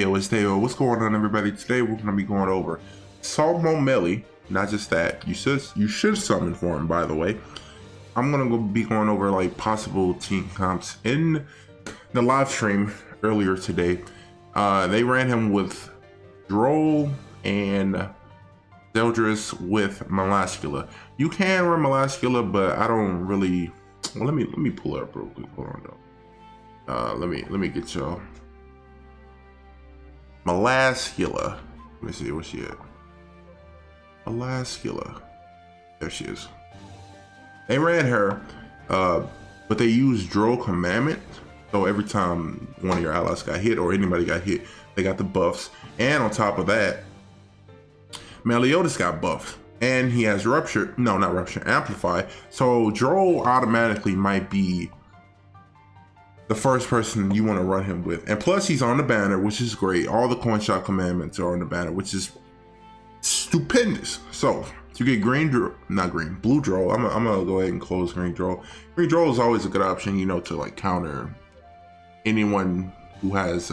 Heyo, it's Davo. What's going on, everybody? Today we're going to be going over Salmo MELI. Not just that, you should summon for him, by the way. I'm gonna be going over like possible team comps in the live stream earlier today. They ran him with Droll and Zeldris with Melascula. You can run Melascula, but I don't really. Well, let me pull it up real quick. Hold on though. Let me get y'all. Melascula. Let me see, where's she at? Melascula. There she is. They ran her, but they used Droll Commandment. So every time one of your allies got hit or anybody got hit, they got the buffs. And on top of that, Meliodas got buffed. And he has Rupture, no, not Rupture, Amplify. So Droll automatically might be the first person you want to run him with. And plus he's on the banner, which is great. All the coin shot commandments are on the banner, which is stupendous. So you get blue Droll. I'm gonna go ahead and close green Droll. Green Droll is always a good option, you know, to like counter anyone who has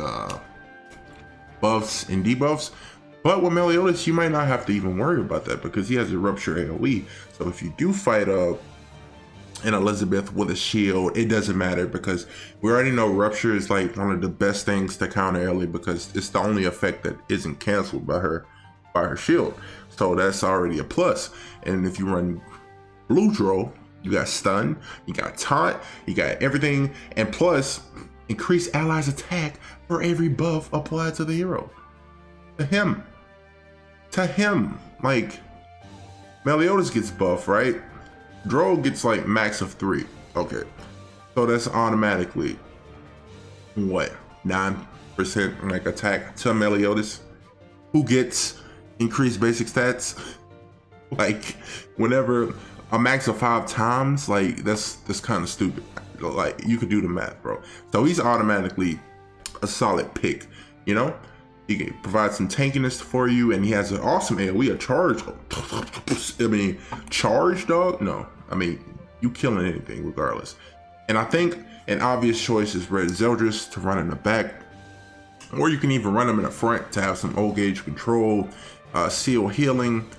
buffs and debuffs. But with Meliodas, you might not have to even worry about that because he has a Rupture AoE. So if you do fight an Elizabeth with a shield, it doesn't matter because we already know Rupture is like one of the best things to counter Ellie because it's the only effect that isn't canceled by her shield. So that's already a plus. And if you run blue Droll, you got stun, you got taunt, you got everything, and plus increase allies attack for every buff applied to the hero. To him, like Meliodas gets buff, right? Droll gets like max of 3. Okay, so that's automatically what, 9% like attack to Meliodas, who gets increased basic stats. Like whenever a max of 5 times, like that's kind of stupid. Like you could do the math, bro. So he's automatically a solid pick, you know. He can provide some tankiness for you, and he has an awesome AoE, a charge. I mean, charge, dog? No, I mean, you killing anything regardless. And I think an obvious choice is Red Zeldris to run in the back, or you can even run him in the front to have some old gauge control, seal healing,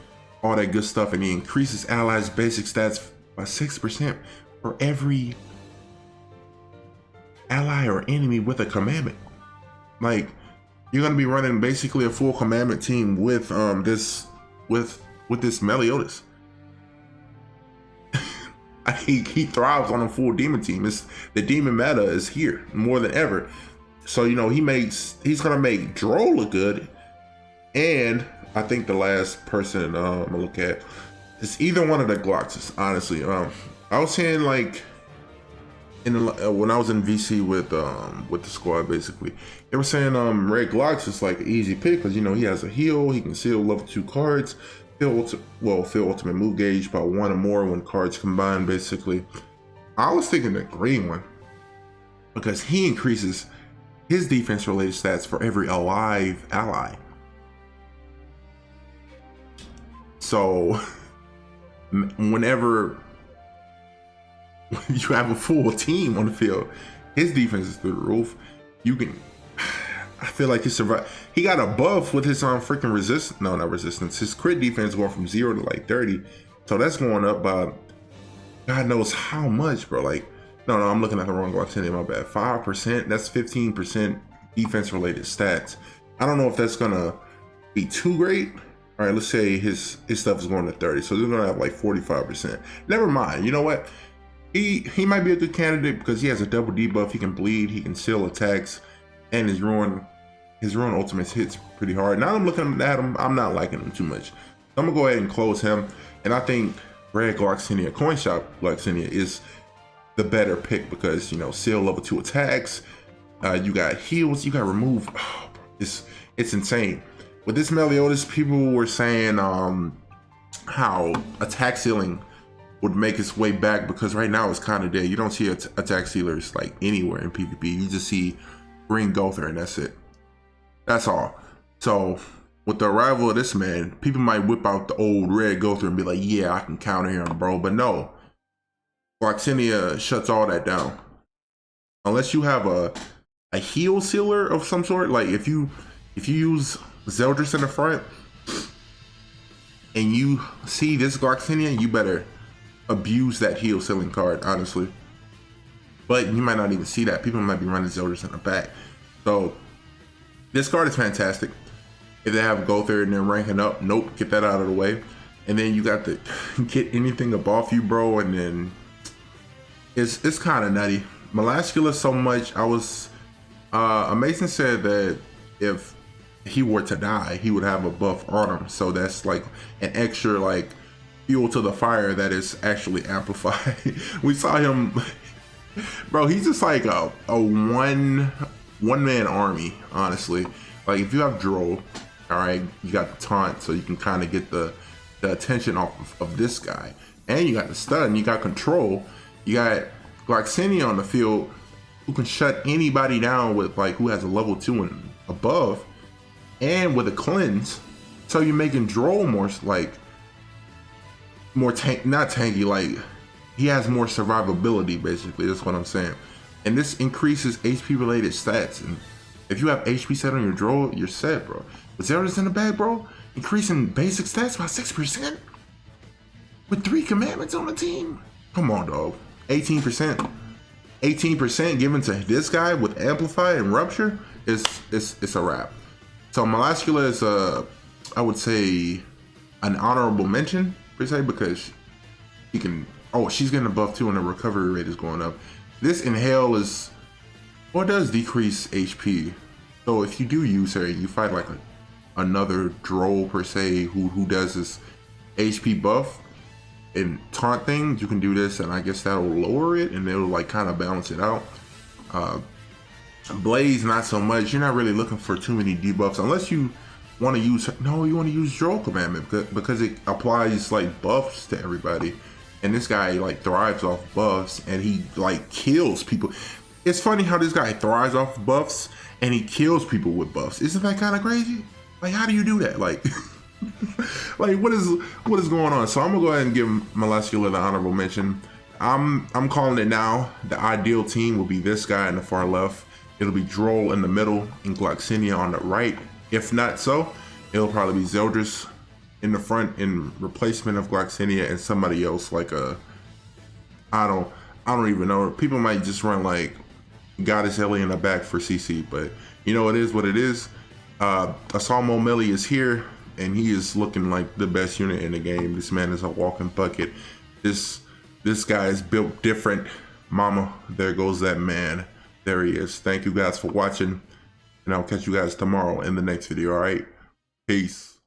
all that good stuff, and he increases allies' basic stats by 6% for every ally or enemy with a commandment. Like, you're gonna be running basically a full commandment team with this Meliodas. He thrives on a full demon team. The demon meta is here more than ever. So you know he's gonna make Droll look good. And I think the last person I'm gonna look at is either one of the Gloxes. Honestly, I was saying like when I was in VC with the squad, basically they were saying Red Glox is like an easy pick because you know he has a heal, he can seal level 2 cards, fill ultimate move gauge by 1 or more when cards combine. Basically, I was thinking the green one because he increases his defense related stats for every alive ally. So whenever you have a full team on the field, his defense is through the roof. You can, I feel like he got a buff with his freaking resistance. No, not resistance. His crit defense going from 0 to like 30. So that's going up by God knows how much, bro. Like, no, I'm looking at the wrong Gloxenia, my bad. 5%, that's 15% defense related stats. I don't know if that's gonna be too great. All right, let's say his stuff is going to 30. So they're gonna have like 45%. Never mind, you know what? He might be a good candidate because he has a double debuff. He can bleed, he can seal attacks, and his ruin ultimates hits pretty hard. Now I'm looking at him, I'm not liking him too much. I'm gonna go ahead and close him. And I think Red Gloxenia, Coin Shop Gloxenia is the better pick because you know seal level 2 attacks. You got heals, you got remove. Oh, bro, it's insane. With this Meliodas, people were saying how attack sealing would make its way back because right now it's kind of dead. You don't see attack sealers like anywhere in PvP. You just see green Gother and that's it. That's all. So with the arrival of this man, people might whip out the old red Gother and be like, yeah, I can counter him, bro. But no, Gloxenia shuts all that down. Unless you have a heal sealer of some sort. Like if you If you use Zeldris in the front and you see this Gloxinia, you better abuse that heal ceiling card, honestly. But you might not even see that. People might be running Zeldris in the back. So this card is fantastic. If they have Gother and then ranking up, nope, get that out of the way. And then you got to get anything above you, bro, and then it's kind of nutty. Melascula so much. I was Amazing said that if he were to die, he would have a buff on him. So that's like an extra like fuel to the fire that is actually amplified. We saw him, bro. He's just like a one man army, honestly. Like if you have Droll, all right, you got the taunt, so you can kind of get the attention off of this guy, and you got the stun, you got control, you got Gloxinia on the field who can shut anybody down with like who has a level 2 and above, and with a cleanse, so you're making Droll more like not tanky, like he has more survivability basically. That's what I'm saying. And this increases HP related stats, and if you have HP set on your Droll, you're set, bro. But Zeldris in the bag, bro, increasing basic stats by 6% with 3 commandments on the team. Come on, dog. 18%. 18% given to this guy with Amplify and Rupture is a wrap. So Melascula is I would say an honorable mention per se, because he can, oh, she's getting a buff too and the recovery rate is going up. This Inhale is, well, it does decrease HP. So if you do use her, you fight like another Droll per se who does this HP buff and taunt things, you can do this, and I guess that'll lower it and it'll like kind of balance it out. Blaze, not so much. You're not really looking for too many debuffs unless you want to use, no, you want to use Droll commandment because it applies like buffs to everybody, and this guy like thrives off buffs and he like kills people. It's funny how this guy thrives off buffs and he kills people with buffs. Isn't that kind of crazy? Like, how do you do that? Like, like what is going on? So I'm gonna go ahead and give Melascula the honorable mention. I'm calling it now. The ideal team will be this guy in the far left. It'll be Droll in the middle and Gloxinia on the right. If not so, it'll probably be Zeldris in the front in replacement of Gloxinia and somebody else like I don't even know. People might just run like Goddess Ellie in the back for CC, but you know, it is what it is. Asamo MELI is here and he is looking like the best unit in the game. This man is a walking bucket. This guy is built different. Mama, there goes that man. There he is. Thank you guys for watching, and I'll catch you guys tomorrow in the next video. All right, peace.